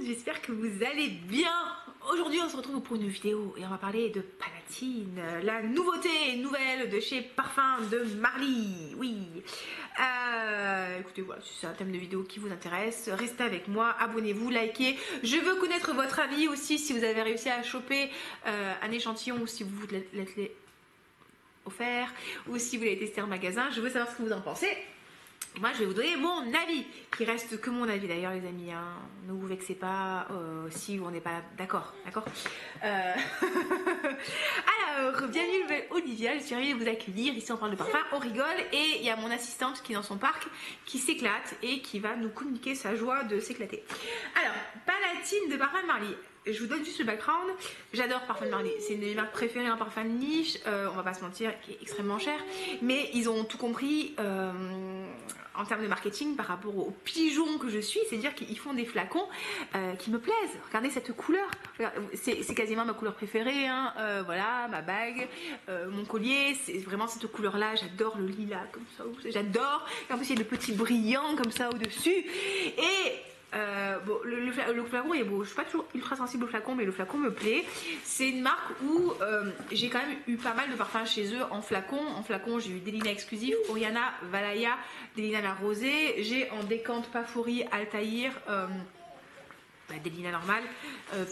j'espère que vous allez bien. Aujourd'hui on se retrouve pour une vidéo et on va parler de Palatine, la nouveauté nouvelle de chez Parfums de Marly. Oui, écoutez, voilà, si c'est un thème de vidéo qui vous intéresse, restez avec moi, abonnez-vous, likez. Je veux connaître votre avis aussi, si vous avez réussi à choper un échantillon ou si vous l'avez offert ou si vous l'avez testé en magasin. Je veux savoir ce que vous en pensez. Moi je vais vous donner mon avis, qui reste que mon avis d'ailleurs les amis, hein. Ne vous vexez pas si on n'est pas d'accord, d'accord. Alors, bienvenue Olivia, je suis ravie de vous accueillir, ici on parle de parfum, on rigole et il y a mon assistante qui est dans son parc, qui s'éclate et qui va nous communiquer sa joie de s'éclater. Alors, Palatine de Parfums de Marly. Je vous donne juste le background. J'adore Parfum de Marly, c'est une de mes marques préférées en parfum de niche, on va pas se mentir, qui est extrêmement cher, mais ils ont tout compris en termes de marketing par rapport aux pigeons que je suis, c'est-à-dire qu'ils font des flacons qui me plaisent. Regardez cette couleur, c'est quasiment ma couleur préférée, hein. Voilà, ma bague, mon collier, c'est vraiment cette couleur-là. J'adore le lilas comme ça, j'adore. En plus, il y a le petit brillant comme ça au-dessus. Et bon, le flacon est beau. Je suis pas toujours ultra sensible au flacon, mais le flacon me plaît. C'est une marque où j'ai quand même eu pas mal de parfums chez eux en flacon. En flacon, j'ai eu Delina exclusif, Oriana, Valaya, Delina la rosée. J'ai en décante Pafori, Altaïr, Delina normale,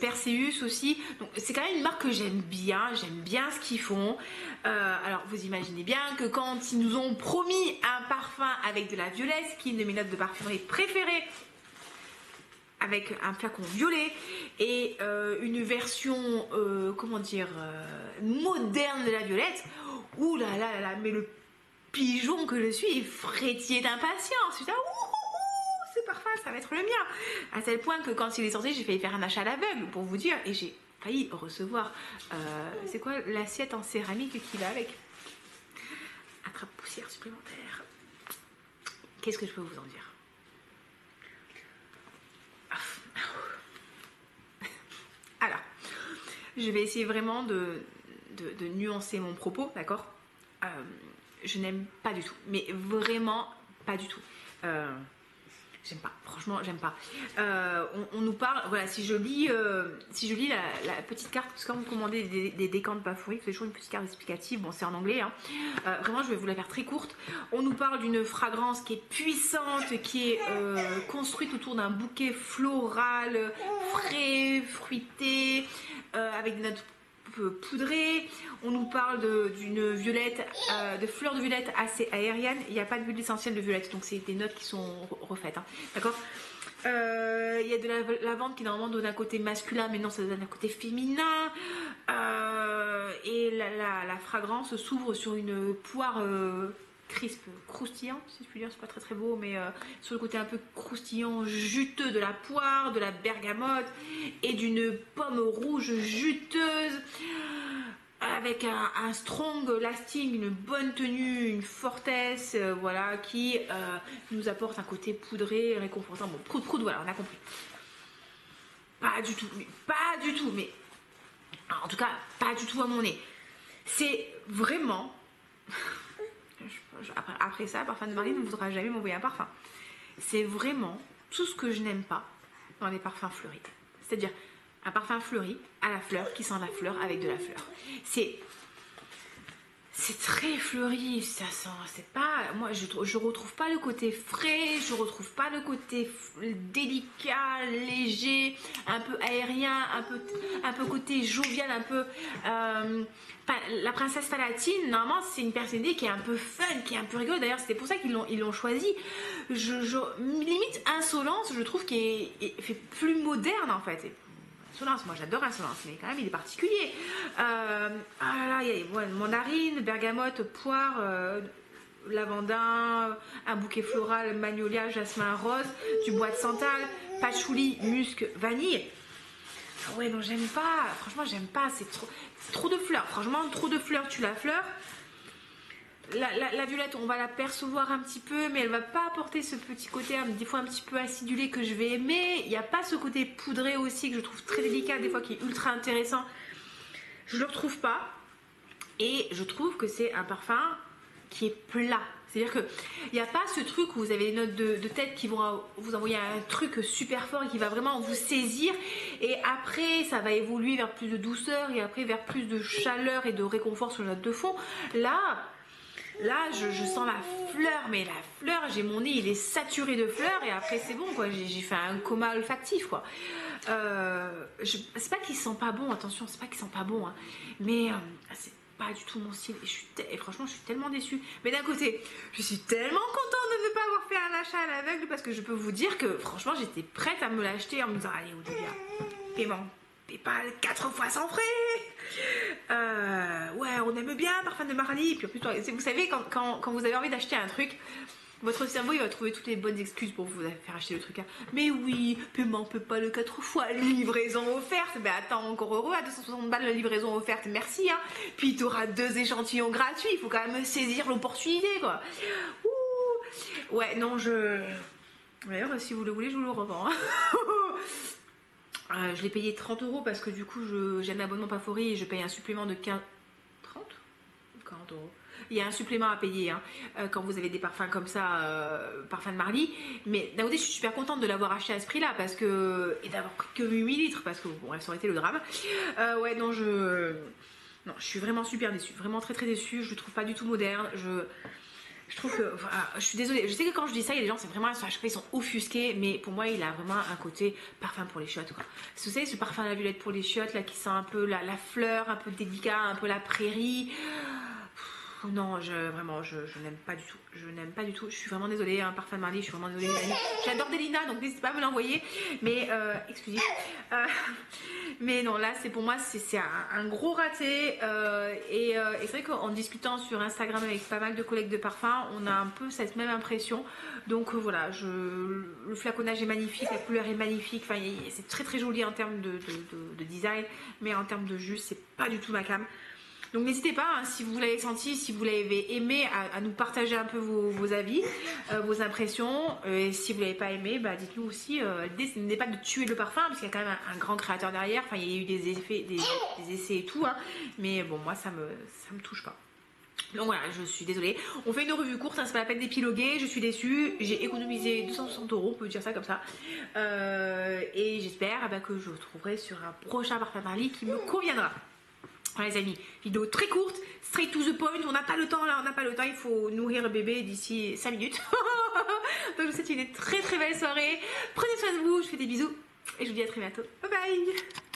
Perseus aussi. Donc c'est quand même une marque que j'aime bien ce qu'ils font. Alors vous imaginez bien que quand ils nous ont promis un parfum avec de la violette, qui est une de mes notes de parfumerie préférées, avec un flacon violet et une version comment dire moderne de la violette, ouh là là là, mais le pigeon que je suis frétillait d'impatience. Putain, ce parfum ça va être le mien, à tel point que quand il est sorti j'ai failli faire un achat à l'aveugle pour vous dire, et j'ai failli recevoir c'est quoi l'assiette en céramique qu'il a avec attrape poussière supplémentaire. Qu'est-ce que je peux vous en dire? Alors, je vais essayer vraiment de nuancer mon propos, d'accord. Je n'aime pas du tout, mais vraiment pas du tout. J'aime pas, franchement, j'aime pas. On nous parle, voilà, si je lis la petite carte, parce que quand vous commandez des décantes Pafori, c'est toujours une petite carte explicative, bon c'est en anglais, hein. Vraiment je vais vous la faire très courte. On nous parle d'une fragrance qui est puissante, qui est construite autour d'un bouquet floral, frais, fruité, avec des notes poudrée. On nous parle d'une violette, de fleurs de violette assez aérienne. Il n'y a pas d'huile essentielle de violette, donc c'est des notes qui sont refaites, hein. D'accord. Il y a de la lavande qui normalement donne un côté masculin, mais non, ça donne un côté féminin. Et la fragrance s'ouvre sur une poire crisp, croustillant, si je puis dire. C'est pas très très beau, mais sur le côté un peu croustillant, juteux de la poire, de la bergamote et d'une pomme rouge juteuse, avec un strong lasting, une bonne tenue, une fortesse, voilà, qui nous apporte un côté poudré, réconfortant. Bon, prout, voilà, on a compris. Pas du tout, mais pas du tout, mais en tout cas, pas du tout à mon nez. C'est vraiment... Après ça, Parfum de Marly ne voudra jamais m'envoyer un parfum. C'est vraiment tout ce que je n'aime pas dans les parfums fleuris. C'est-à-dire un parfum fleuri à la fleur, qui sent la fleur avec de la fleur. C'est très fleuri, ça sent, c'est pas, moi je retrouve pas le côté frais, je retrouve pas le côté délicat, léger, un peu aérien, un peu côté jovial, un peu, la princesse Palatine, normalement c'est une personnalité qui est un peu fun, qui est un peu rigolo, d'ailleurs c'était pour ça qu'ils l'ont choisi. Limite Insolence, je trouve qu'il fait plus moderne en fait. Insolence, moi j'adore Insolence, mais quand même il est particulier. Ah là, il y a mandarine, bergamote, poire, lavandin, un bouquet floral, magnolia, jasmin, rose, du bois de santal, patchouli, musc, vanille. Ah ouais, non, j'aime pas, franchement j'aime pas, c'est trop de fleurs, franchement trop de fleurs, tu la fleur. La violette, on va la percevoir un petit peu, mais elle va pas apporter ce petit côté des fois un petit peu acidulé que je vais aimer. Il n'y a pas ce côté poudré aussi que je trouve très délicat, des fois qui est ultra intéressant. Je le retrouve pas. Et je trouve que c'est un parfum qui est plat. C'est-à-dire qu'il n'y a pas ce truc où vous avez des notes de tête qui vont vous envoyer un truc super fort et qui va vraiment vous saisir. Et après, ça va évoluer vers plus de douceur et après vers plus de chaleur et de réconfort sur la note de fond. Là, je sens la fleur, mais la fleur, j'ai mon nez, il est saturé de fleurs et après c'est bon quoi, j'ai fait un coma olfactif quoi. C'est pas qu'il sent pas bon, attention, c'est pas qu'il sent pas bon, hein, mais c'est pas du tout mon style et franchement je suis tellement déçue. Mais d'un côté, je suis tellement contente de ne pas avoir fait un achat à l'aveugle parce que je peux vous dire que franchement j'étais prête à me l'acheter en me disant allez Olivia, paiement. PayPal 4 fois sans frais. Ouais, on aime bien Parfum de Marly. Puis en plus, vous savez, quand vous avez envie d'acheter un truc, votre cerveau il va trouver toutes les bonnes excuses pour vous faire acheter le truc. Hein. Mais oui, paiement PayPal 4 fois, livraison offerte. Mais attends, encore heureux, à 260 balles la livraison offerte, merci. Hein. Puis tu auras 2 échantillons gratuits. Il faut quand même saisir l'opportunité, quoi. Ouh. Ouais, non, d'ailleurs, si vous le voulez, je vous le revends. Hein. Je l'ai payé 30 € parce que du coup j'ai un abonnement Pafori et je paye un supplément de 30 40 €. Il y a un supplément à payer hein, quand vous avez des parfums comme ça, parfums de Marly. Mais d'un côté je suis super contente de l'avoir acheté à ce prix là parce que et d'avoir pris que 8 ml parce que bon ça aurait été le drame. Ouais non je suis vraiment super déçue, vraiment très déçue. Je le trouve pas du tout moderne. Je trouve que, je suis désolée, je sais que quand je dis ça, il y a des gens, c'est vraiment, à chaque fois, ils sont offusqués, mais pour moi, il a vraiment un côté parfum pour les chiottes, quoi. Vous savez, ce parfum à la violette pour les chiottes, là, qui sent un peu la fleur, un peu délicat, un peu la prairie. Non, vraiment, je n'aime pas du tout. Je n'aime pas du tout. Je suis vraiment désolée, un parfum de Marly, je suis vraiment désolée. J'adore Delina, donc n'hésitez pas à me l'envoyer. Mais, excusez. Mais non, là, c'est pour moi, c'est un gros raté. Et c'est vrai qu'en discutant sur Instagram avec pas mal de collègues de parfums, on a un peu cette même impression. Donc voilà, le flaconnage est magnifique, la couleur est magnifique. Enfin, c'est très joli en termes de design, mais en termes de jus, c'est pas du tout ma came. Donc n'hésitez pas, hein, si vous l'avez senti, si vous l'avez aimé, à nous partager un peu vos avis, vos impressions. Et si vous ne l'avez pas aimé, bah, dites-nous aussi. L'idée, ce n'est pas de tuer le parfum, parce qu'il y a quand même un grand créateur derrière. Enfin, il y a eu des effets, des essais et tout. Hein, mais bon, moi, ça me touche pas. Donc voilà, je suis désolée. On fait une revue courte, hein, c'est pas la peine d'épiloguer. Je suis déçue. J'ai économisé 260 €, on peut dire ça comme ça. Et j'espère que je vous retrouverai sur un prochain parfum Marly qui me conviendra. Voilà les amis, vidéo très courte, straight to the point, on n'a pas le temps là, on n'a pas le temps, il faut nourrir le bébé d'ici 5 minutes. Donc je vous souhaite une très belle soirée, prenez soin de vous, je vous fais des bisous et je vous dis à très bientôt, bye bye.